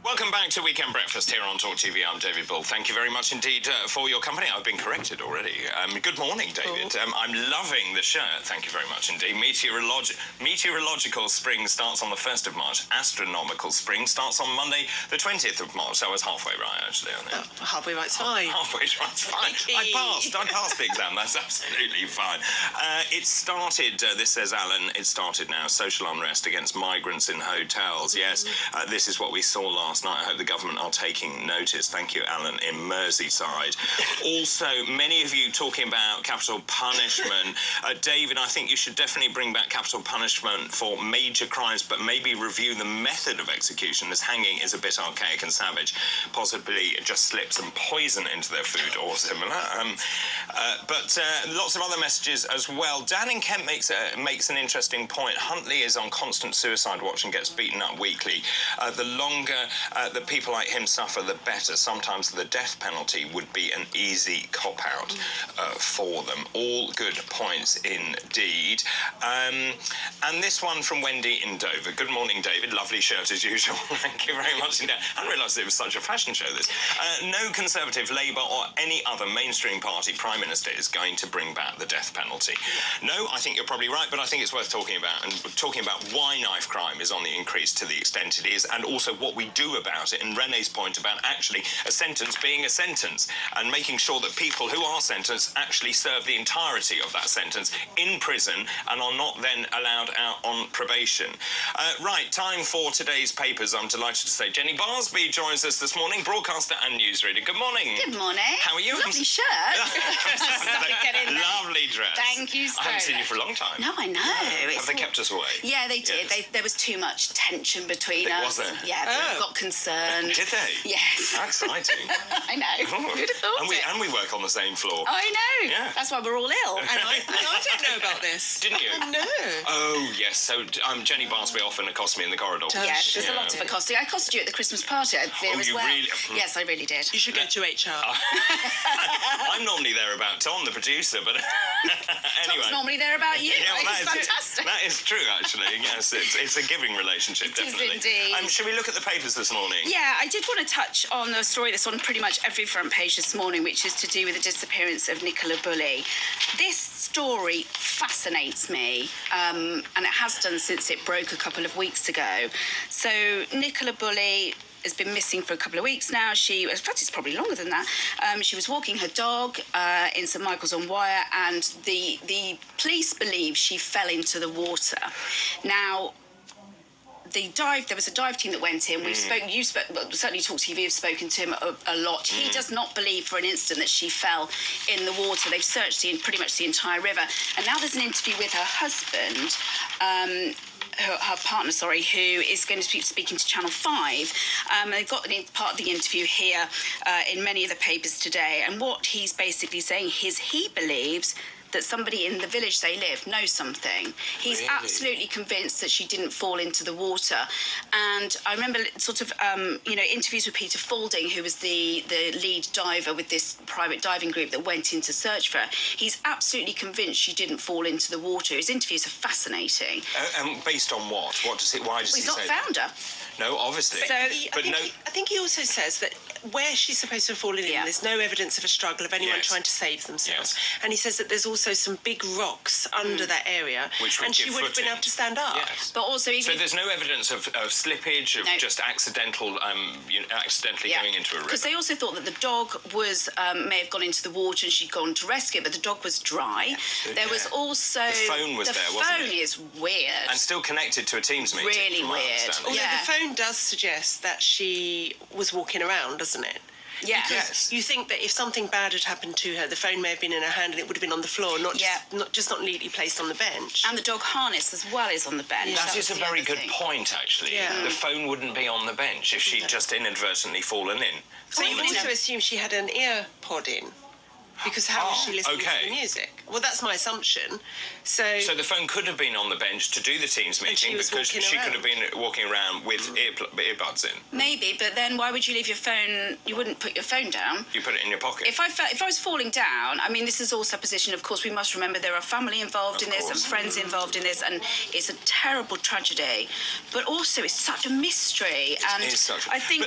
Welcome back to Weekend Breakfast here on TalkTV. I'm David Bull. Thank you very much indeed for your company. I've been corrected already. Good morning, David. I'm loving the shirt. Thank you very much indeed. Meteorological spring starts on the 1st of March. Astronomical spring starts on Monday, the 20th of March. So I was halfway right, actually. Halfway right's fine. Halfway right's fine. I passed the exam. That's absolutely fine. It started, this says Alan, it started now. Social unrest against migrants in hotels. Yes, this is what we saw last night. I hope the government are taking notice. Thank you, Alan, in Merseyside. Also, many of you talking about capital punishment. David, I think you should definitely bring back capital punishment for major crimes, but maybe review the method of execution, as hanging is a bit archaic and savage. Possibly just slip some poison into their food or similar. But lots of other messages as well. Dan in Kent makes an interesting point. Huntley is on constant suicide watch and gets beaten up weekly. The longer that people like him suffer, the better. Sometimes the death penalty would be an easy cop-out for them. All good points indeed. And this one from Wendy in Dover. Good morning, David. Lovely shirt as usual. Thank you very much indeed. I didn't realise it was such a fashion show, this. No Conservative, Labour or any other mainstream party Prime Minister is going to bring back the death penalty. No, I think you're probably right, but I think it's worth talking about, and talking about why knife crime is on the increase to the extent it is, and also what we do about it, and Renee's point about actually a sentence being a sentence, and making sure that people who are sentenced actually serve the entirety of that sentence in prison and are not then allowed out on probation. Right, time for today's papers. I'm delighted to say Jenny Barsby joins us this morning, broadcaster and newsreader. Good morning. Good morning. How are you? Lovely shirt. Lovely dress. Thank you so much. I haven't seen you for a long time. No, I know. Have they kept us away? Yeah, they did. Yes. There was too much tension between us. Was there? Yeah, people got concerned. Did they? Yes. How exciting. I know. Who'd have thought it? And we work on the same floor. I know. Yeah. That's why we're all ill. And I didn't know about this. Didn't you? No. Oh, yes. So Jenny Barsby often accosts me in the corridor. Yes, there's a lot of accosting. I accosted you at the Christmas party as you well. Really? Yes, I really did. You should go to HR. I'm normally there about Tom, the producer, but anyway. Tom's normally there about you. Yeah, well, It's fantastic. That is true, actually. Yes, it's a giving relationship, definitely. It is indeed. Shall we look at the papers this morning? Yeah, I did want to touch on the story that's on pretty much every front page this morning, which is to do with the disappearance of Nicola Bulley. This story fascinates me, and it has done since it broke a couple of weeks ago. So Nicola Bulley has been missing for a couple of weeks now. In fact, it's probably longer than that. She was walking her dog in St Michael's on Wyre, and the police believe she fell into the water. Now, there was a dive team that went in. Certainly TalkTV have spoken to him a lot. He does not believe for an instant that she fell in the water. They've searched pretty much the entire river. And now there's an interview with her husband, her partner, who is going to be speaking to Channel 5. They've got part of the interview here in many of the papers today. And what he's basically saying is he believes that somebody in the village they live knows something. He's Really? absolutely convinced that she didn't fall into the water. And I remember interviews with Peter Faulding, who was the lead diver with this private diving group that went in to search for her. He's absolutely convinced she didn't fall into the water. His interviews are fascinating. And based on what? Why does he say He's not that? found her. No, obviously. I think he also says that where she's supposed to have fallen in, there's no evidence of a struggle of anyone trying to save themselves. Yes. And he says that there's also some big rocks under that area, and she would have been able to stand up. Yes. But also, so there's no evidence of slippage, of just accidentally going into a river. Because they also thought that the dog may have gone into the water and she'd gone to rescue it, but the dog was dry. There was also the phone was there, wasn't it? The phone is weird and still connected to a Teams meeting. Really weird. Although the phone does suggest that she was walking around, doesn't it? Yeah. Yes. You think that if something bad had happened to her, the phone may have been in her hand and it would have been on the floor, not just neatly placed on the bench. And the dog harness as well is on the bench. That is a very good point, actually. Yeah. The phone wouldn't be on the bench if she'd just inadvertently fallen in. So you would also assume she had an ear pod in. because how was she listening okay. to the music? Well, that's my assumption. So the phone could have been on the bench to do the Teams meeting because she could have been walking around with earbuds in. Maybe, but then why would you leave your phone? You wouldn't put your phone down. You put it in your pocket. If I was falling down, I mean, this is all supposition. Of course, we must remember there are family involved in this and friends involved in this, and it's a terrible tragedy. But also, it's such a mystery. And it is such. I think.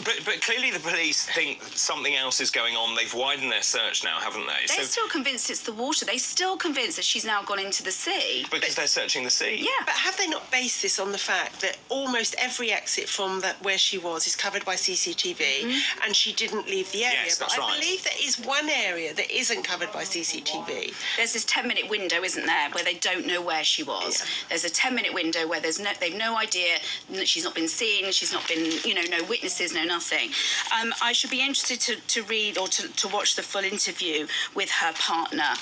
But clearly, the police think something else is going on. They've widened their search now, haven't they? They're still convinced it's the water. They're still convinced that she's now gone into the sea. Because they're searching the sea. Yeah. But have they not based this on the fact that almost every exit from where she was is covered by CCTV, and she didn't leave the area? Yes, that's but I right. believe there is one area that isn't covered by CCTV. There's this 10-minute window, isn't there, where they don't know where she was. Yeah. There's a 10-minute window where they've no idea, she's not been seen, she's not been, no witnesses, no nothing. I should be interested to read or to watch the full interview with her partner,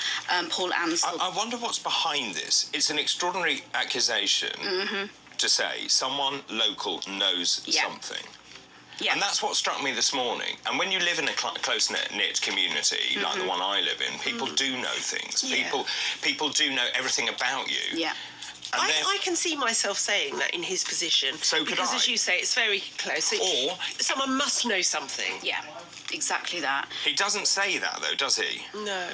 Paul Ansell. I wonder what's behind this. It's an extraordinary accusation to say someone local knows something. Yeah. And that's what struck me this morning. And when you live in a close-knit community, like the one I live in, people do know things. Yeah. People do know everything about you. Yeah. And I can see myself saying that in his position. So could because, I. as you say, it's very close. Or someone must know something. Yeah, exactly that. he doesn't say that, though, does he? No.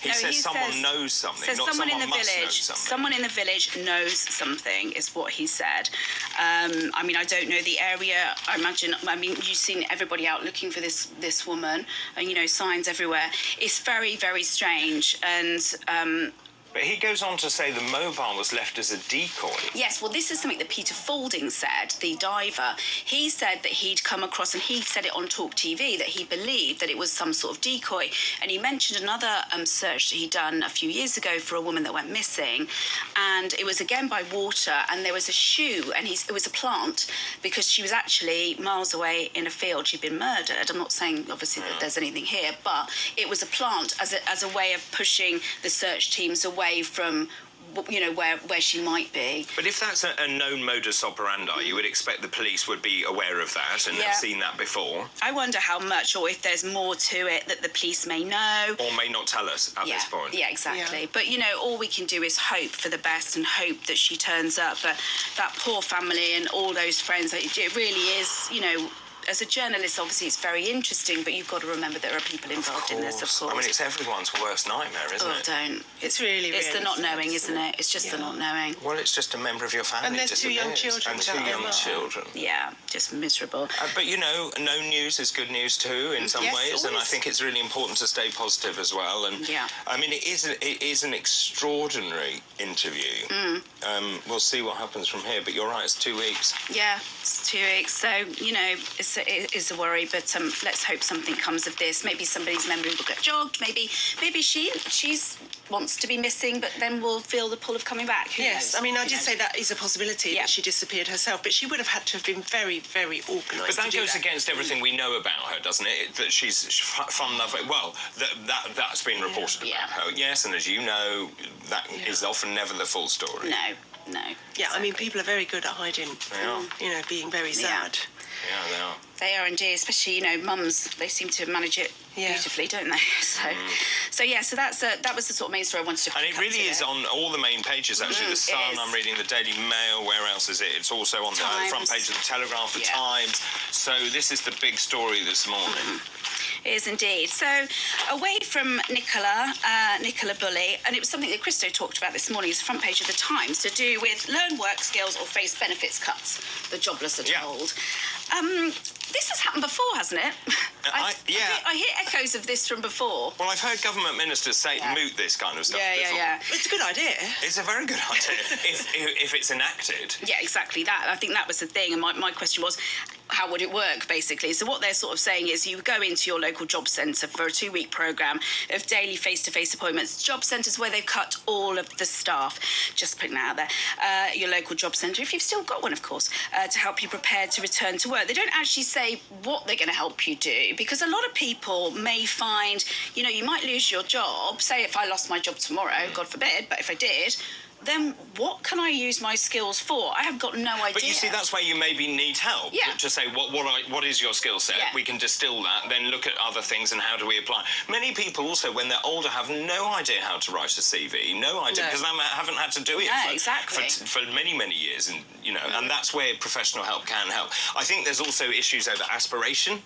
He says someone knows something, Says not someone in the must know village. something. Someone in the village knows something, is what he said. I mean, I don't know the area. I mean, you've seen everybody out looking for this woman, and signs everywhere. It's very, very strange, and. But he goes on to say the mobile was left as a decoy. Yes, well, this is something that Peter Faulding said, the diver. He said that he'd come across, and he said it on TalkTV, that he believed that it was some sort of decoy. And he mentioned another search that he'd done a few years ago for a woman that went missing. And it was again by water, and there was a shoe, and it was a plant, because she was actually miles away in a field. She'd been murdered. I'm not saying, obviously, that there's anything here, but it was a plant as a way of pushing the search teams away from where she might be. But if that's a known modus operandi, you would expect the police would be aware of that and have seen that before. I wonder how much, or if there's more to it that the police may know. Or may not tell us at this point. Yeah, exactly. Yeah. But, all we can do is hope for the best and hope that she turns up. But that poor family and all those friends, it really is, as a journalist, obviously, it's very interesting, but you've got to remember there are people involved in this, of course. I mean, it's everyone's worst nightmare, isn't it? Don't. It's really, It's really the not knowing, sad, isn't it? It's just the not knowing. Well, it's just a member of your family. And there's two young disappears. children And two without their young mum. children. Yeah, just miserable. But, no news is good news too, in some Yes, ways, and I always. think it's really important to stay positive as well. And Yeah. I mean, it is an extraordinary interview. We'll see what happens from here, but you're right, it's 2 weeks. Yeah, it's 2 weeks. So, it is a worry, but let's hope something comes of this. Maybe somebody's memory will get jogged. Maybe she's wants to be missing, but then will feel the pull of coming back. Who Yes, knows? I mean, I Who did knows? say that is a possibility Yeah. that she disappeared herself, but she would have had to have been very, very organised. But that to do goes that. against everything we know about her, doesn't it? That she's fun loving. Well, that's been reported about her. Yes, and as you know, that is often never the full story. No. Yeah, I mean, people are very good at hiding, being very sad. Yeah, they are. They are indeed, especially mums. They seem to manage it beautifully, don't they? So that was the sort of main story I wanted to. And it pick up really today. is on all the main pages, actually. The It Sun, is. I'm reading the Daily Mail. Where else is it? It's also on the front Times. page of the Telegraph, the Yeah. Times. So this is the big story this morning. It is indeed. So, away from Nicola Bulley, and it was something that Christo talked about this morning, it's the front page of the Times, to do with learn work skills or face benefits cuts, the jobless are told. This has happened before, hasn't it? I hear echoes of this from before. Well, I've heard government ministers say moot this kind of stuff before. Yeah. It's a good idea. It's a very good idea if it's enacted. Yeah, exactly that. I think that was the thing. And my question was, how would it work, basically? So what they're sort of saying is you go into your local job centre for a 2-week programme of daily face-to-face appointments. Job centres where they've cut all of the staff. Just putting that out there. Your local job centre, if you've still got one, of course, to help you prepare to return to work. They don't actually say what they're going to help you do, because a lot of people may find, you might lose your job. Say if I lost my job tomorrow, God forbid, but if I did, then what can I use my skills for? I have got no idea. But you see, that's where you maybe need help. Yeah. To say, what is your skill set? Yeah. We can distill that, then look at other things and how do we apply. Many people also, when they're older, have no idea how to write a CV, no idea, because they haven't had to do it for many, many years. And, you know, and that's where professional help can help. I think there's also issues over aspiration,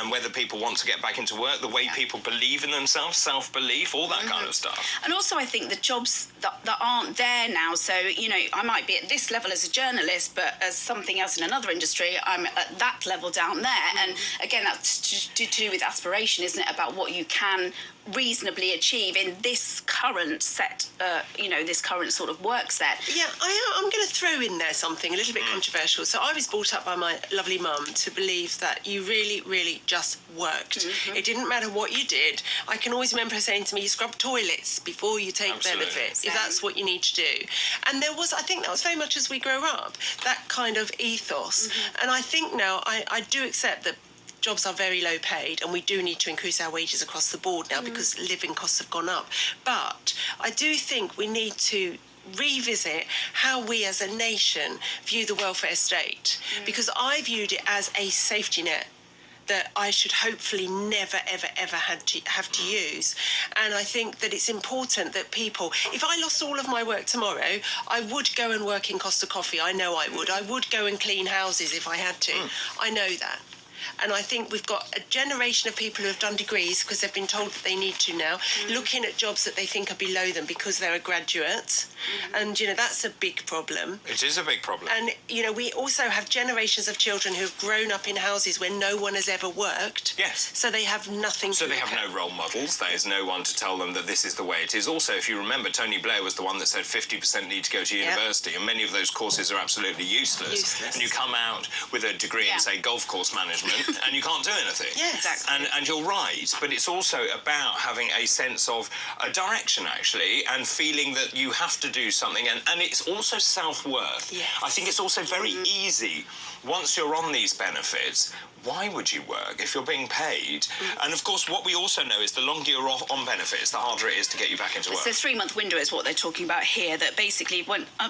whether people want to get back into work, the way people believe in themselves, self-belief, all that kind of stuff. And also, I think the jobs that aren't there now. So, you know, I might be at this level as a journalist, but as something else in another industry, I'm at that level down there. And again, that's to do with aspiration, isn't it? About what you can reasonably achieve in this current set, you know, this current sort of work set. Yeah, I'm going to throw in there something a little bit controversial. So I was brought up by my lovely mum to believe that you really, really just worked. It didn't matter what you did. I can always remember her saying to me, you scrub toilets before you take benefits, if that's what you need to do. And there was, I think that was very much as we grow up, that kind of ethos. And I think now I do accept that jobs are very low paid and we do need to increase our wages across the board now because living costs have gone up. But I do think we need to revisit how we as a nation view the welfare state, because I viewed it as a safety net that I should hopefully never, ever, ever have to use. And I think that it's important that people, if I lost all of my work tomorrow, I would go and work in Costa Coffee. I know I would. I would go and clean houses if I had to. I know that. And I think we've got a generation of people who have done degrees because they've been told that they need to now, looking at jobs that they think are below them because they're a graduate. And, you know, that's a big problem. It is a big problem. And, you know, we also have generations of children who have grown up in houses where no one has ever worked. Yes. So they have nothing to So they have no role models. There's no one to tell them that this is the way it is. Also, if you remember, Tony Blair was the one that said 50% need to go to university, and many of those courses are absolutely useless. And you come out with a degree in, say, golf course management, and you can't do anything. Yeah, exactly. And you're right, but it's also about having a sense of a direction, actually, and feeling that you have to do something, and it's also self-worth. Yes. I think it's also very easy, once you're on these benefits, why would you work if you're being paid? And of course, what we also know is the longer you're on benefits, the harder it is to get you back into work. So 3-month window is what they're talking about here, that basically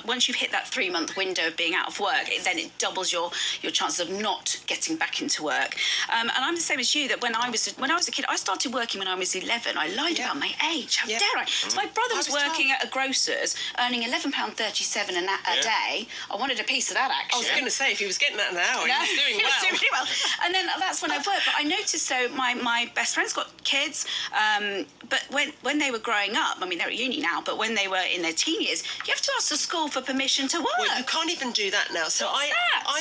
once you've hit that 3-month window of being out of work, then it doubles your chances of not getting back into work. And I'm the same as you, that when I was a kid, I started working when I was 11. I lied about my age. How dare I? So my brother was working at a grocer's, earning £11.37 a day. I wanted a piece of that, actually. I was going to say, if he was getting that an hour, he was doing he well. was doing really well. And then that's when I worked. But I noticed, so my best friends got kids, but when they were growing up, I mean, they're at uni now, but when they were in their teen years, you have to ask the school for permission to work. Well, you can't even do that now. So I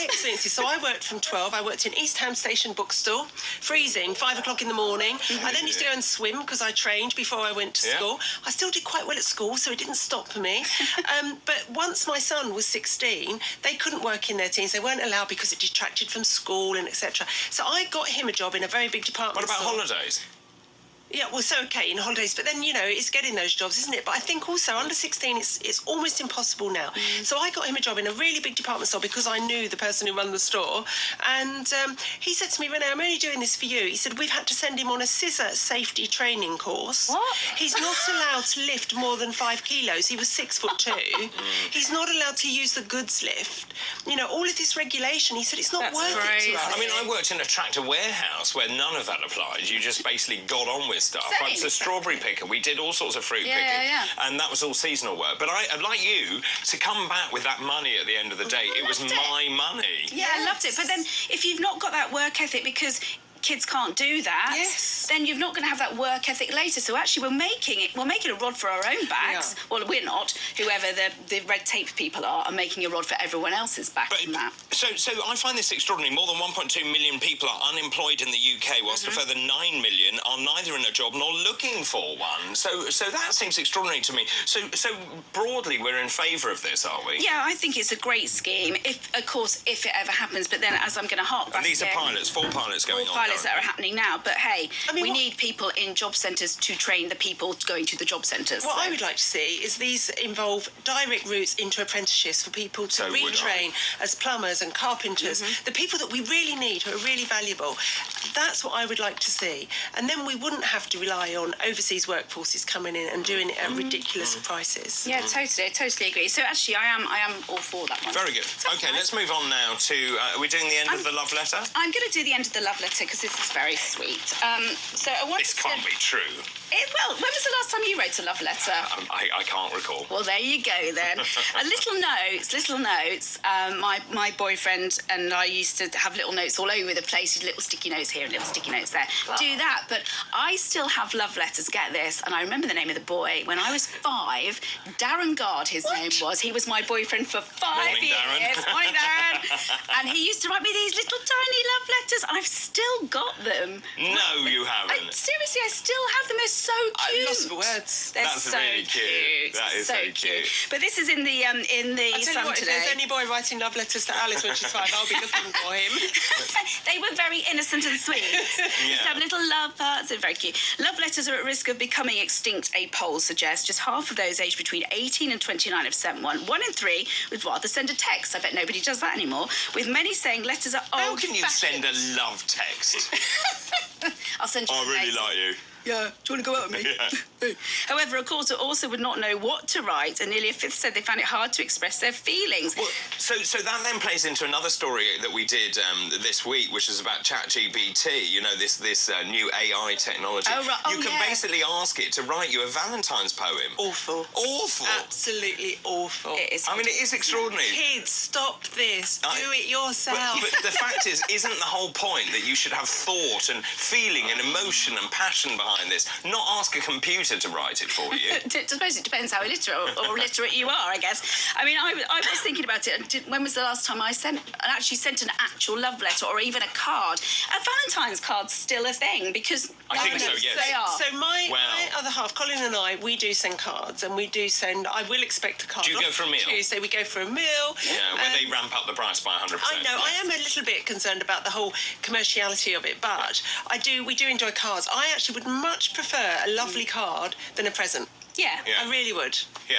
experienced this. So I worked from 12. I worked in East Ham Station bookstore, freezing, 5 o'clock in the morning. I then used to go and swim because I trained before I went to school. I still did quite well at school, so it didn't stop me. But once my son was 16, they couldn't work in their teens. They weren't allowed because it detracted from school and etc. So I got him a job in a very big department What about store. holidays? Yeah, well, so okay, in holidays, but then, you know, it's getting those jobs, isn't it? But I think also under 16, it's almost impossible now. So I got him a job in a really big department store because I knew the person who ran the store. And he said to me, Renee, I'm only doing this for you. He said, we've had to send him on a scissor safety training course. What? He's not allowed to lift more than 5 kilos. He was 6'2". He's not allowed to use the goods lift. You know, all of this regulation, he said, it's not worth it to us. I mean, I worked in a tractor warehouse where none of that applied. You just basically got on with stuff. I was a strawberry picker. We did all sorts of fruit picking. And that was all seasonal work. But I'd like you to come back with that money at the end of the day. It was my money. Yeah, I loved it. But then if you've not got that work ethic, because kids can't do that, then you're not going to have that work ethic later. So actually we're making a rod for our own backs. Well, we're not. Whoever the red tape people are making a rod for everyone else's back in that. So I find this extraordinary. More than 1.2 million people are unemployed in the UK, whilst a further 9 million are neither in a job nor looking for one. So that seems extraordinary to me. So broadly, we're in favour of this, are we? Yeah, I think it's a great scheme. If it ever happens. But then, as I'm going to hark back And these are again, pilots, 4 pilots going on. That are happening now, but hey, we need people in job centres to train the people going to the job centres. What I would like to see is these involve direct routes into apprenticeships for people to retrain as plumbers and carpenters, the people that we really need, who are really valuable. That's what I would like to see. And then we wouldn't have to rely on overseas workforces coming in and doing it at ridiculous prices. Yeah, totally. I totally agree. So actually, I am all for that one. Very good. Okay, let's move on now to. Are we doing the end of the love letter? I'm going to do the end of the love letter because this is very sweet. So I want This can't be true. Well, when was the last time you wrote a love letter? I can't recall. Well, there you go then. Little notes. My boyfriend and I used to have little notes all over the place, little sticky notes here and little sticky notes there. Oh. Do that, but I still have love letters. Get this, and I remember the name of the boy when I was 5. Darren Gard, his name was. He was my boyfriend for 5 years. Darren. Morning, Darren. And he used to write me these little tiny love letters. I've still got them. No, you haven't. Seriously, I still have them. They're so cute. I'm lost for words. They're That's so really cute. That is so cute. But this is in the I tell you Sun what, if today. there's any boy writing love letters to Alice when she's 5, I'll be looking for him. They were very innocent and sweet. Yeah. Used to have little love hearts. They're very cute. Love letters are at risk of becoming extinct, a poll suggests. Just half of those aged between 18 and 29 have sent one. 1 in 3 would rather send a text. I bet nobody does that anymore. With many saying letters are How old-fashioned. can you send a love text? I'll send you I some really later. like you. Yeah, do you want to go out with me? Yeah. However, a quarter also would not know what to write, and nearly a fifth said they found it hard to express their feelings. Well, so that then plays into another story that we did this week, which is about ChatGPT. You know, this new AI technology. Oh, right. Oh, you can yeah. basically ask it to write you a Valentine's poem. Awful. Awful. Absolutely awful. It is. I mean, it is extraordinary. Kids, stop this. Do it yourself. But the fact is, isn't the whole point that you should have thought and feeling and emotion and passion behind this? Not ask a computer to write it for you. I suppose it depends how illiterate or literate you are, I guess. I mean, I was thinking about it. When was the last time I actually sent an actual love letter or even a card? A Valentine's card's still a thing because I think so, yes. They are. So my Wow. other half, Colin and I, we do send cards, and we do send. I will expect a card. Do you go for a meal? Tuesday, we go for a meal. Yeah, where they ramp up the price by 100%. I know. I yes. am a little bit concerned about the whole commerciality of it, but we do enjoy cards. I actually would much prefer a lovely card than a present. Yeah. Yeah. I really would. Yeah.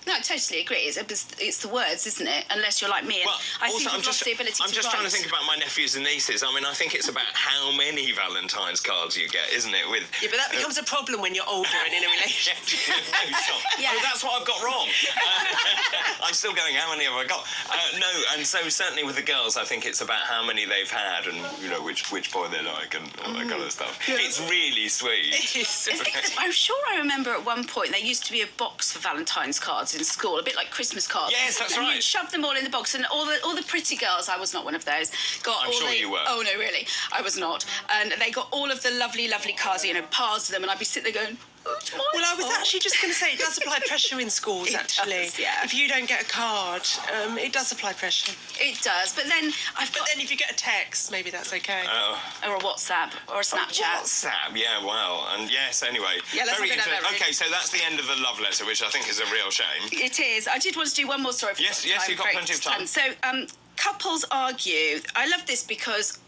No, I totally agree. It's the words, isn't it? Unless you're like me, and Well, I also, think you've lost the ability I'm to just write. trying to think about my nephews and nieces. I mean, I think it's about how many Valentine's cards you get, isn't it? With Yeah, but that becomes a problem when you're older and in a relationship. No, stop. Yeah. Oh, that's what I've got wrong. I'm still going, how many have I got? No, and so certainly with the girls, I think it's about how many they've had and, you know, which boy they like and all that kind of stuff. Yeah. It's really sweet. I'm sure I remember at one point there used to be a box for Valentine's cards in school, a bit like Christmas cards. Yes, that's and right. You'd shove them all in the box, and all the pretty girls. I was not one of those. Got I'm all sure the, you were. Oh no, really, I was not. And they got all of the lovely cards, you know, piles of them, and I'd be sitting there going, oh, it's mine. Well, I was actually just going to say it does apply pressure in schools, It actually. does, yeah. If you don't get a card, it does apply pressure. It does, but then I've But got then if you get a text, maybe that's okay. or a WhatsApp or a Snapchat. WhatsApp, yeah, well, and yes, anyway. Yeah, let's very not go down interesting. that route. Okay, so that's the end of the love letter, which I think is a real shame. It is. I did want to do one more story. Yes, you've got plenty of time. So, couples argue. I love this because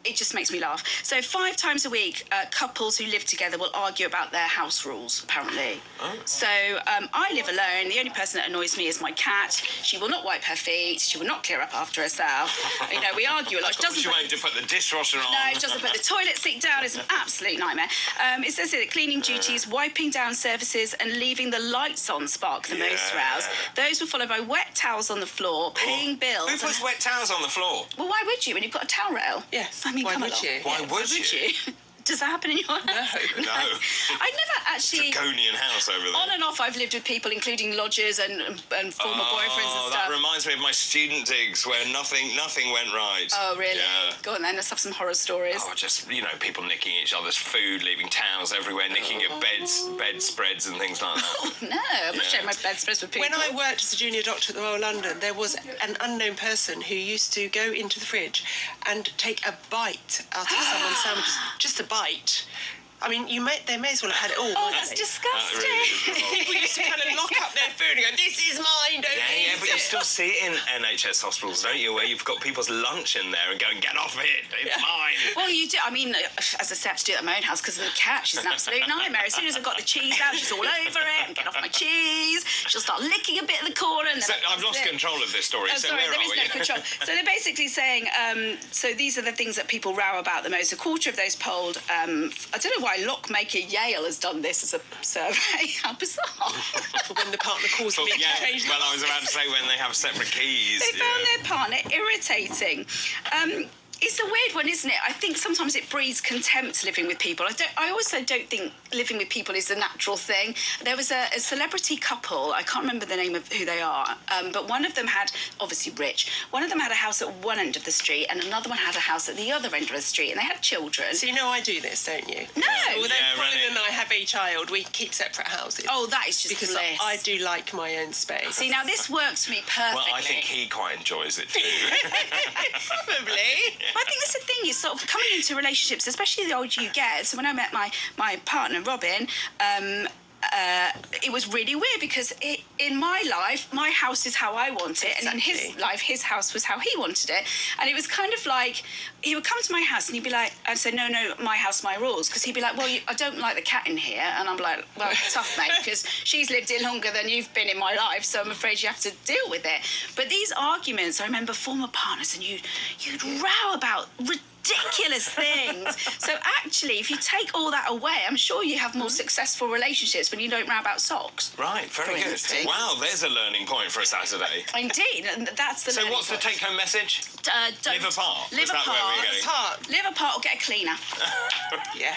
it just makes me laugh. So 5 times a week, couples who live together will argue about their house rules, apparently. Oh. So I live alone. The only person that annoys me is my cat. She will not wipe her feet. She will not clear up after herself. You know, we argue a lot. She won't put the dishwasher on. No, it doesn't put the toilet seat down. It's an absolute nightmare. It says here that cleaning duties, wiping down surfaces and leaving the lights on spark the most Yeah. rows. Those were followed by wet towels on the floor, paying bills. Who puts wet towels on the floor? Well, why would you when you've got a towel rail? Yes. I mean, Why come would along. you? Why would you? Does that happen in your house? No. No. I never actually. Draconian house over there. On and off, I've lived with people, including lodgers and former boyfriends and That stuff. reminds me of my student digs where nothing went right. Oh, really? Yeah. Go on then, let's have some horror stories. Oh, just, you know, people nicking each other's food, leaving towels everywhere, nicking at bedspreads and things like that. Oh, no, I'm not sharing my bedspreads with people. When I worked as a junior doctor at the Royal London, there was an unknown person who used to go into the fridge and take a bite out of someone's sandwiches. Just a bite. I mean, they may as well have had it all. Oh, mightn't that's they? disgusting. That really is revolting. People used to kind of lock up their food and go, "This is mine, don't eat Yeah, but you it." still see it in NHS hospitals, don't you, where you've got people's lunch in there and going, get off it, it's mine. Well, you do. I mean, as I said, I have to do it at my own house because of the cat. She's an absolute nightmare. As soon as I've got the cheese out, she's all over it. And get off my cheese. She'll start licking a bit of the corner. And then So I've lost control of this story, Oh, so sorry, where there are is we? no control. So they're basically saying, so these are the things that people row about the most. A quarter of those polled, I don't know why lockmaker Yale has done this as a survey. How bizarre. When the partner calls me to change Well, I was about to say when they have separate keys. They found their partner irritating. It's a weird one, isn't it? I think sometimes it breeds contempt living with people. I also don't think living with people is a natural thing. There was a celebrity couple, I can't remember the name of who they are, but one of them had, obviously rich, one of them had a house at one end of the street and another one had a house at the other end of the street, and they had children. So you know I do this, don't you? No! Although Yeah, Colin right. and I have a child, we keep separate houses. Oh, that is just because bliss. I do like my own space. See, now this works for me perfectly. Well, I think he quite enjoys it too. Probably. I think that's the thing, is sort of coming into relationships, especially the older you get. So when I met my partner, Robin, it was really weird because in my life, my house is how I want it, and in his Exactly. life, his house was how he wanted it. And it was kind of like, he would come to my house and he'd be like, I'd say, no, my house, my rules. Because he'd be like, well, I don't like the cat in here. And I'm like, well, tough, mate, because she's lived here longer than you've been in my life, so I'm afraid you have to deal with it. But these arguments, I remember former partners, and you'd row about ridiculous things. So actually, if you take all that away, I'm sure you have more successful relationships when you don't row about socks. Right, very For good. instance. Wow, there's a learning point for a Saturday. Indeed, and that's the. So learning what's the point. take-home message? Don't Live apart. Live Is that where we're apart. going? Part. Live apart or get a cleaner. Yeah.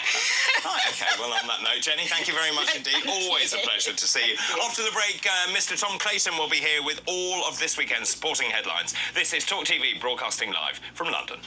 Right, okay, well, on that note, Jenny, thank you very much indeed. Always a pleasure to see you. After the break, Mr. Tom Clayton will be here with all of this weekend's sporting headlines. This is TalkTV broadcasting live from London.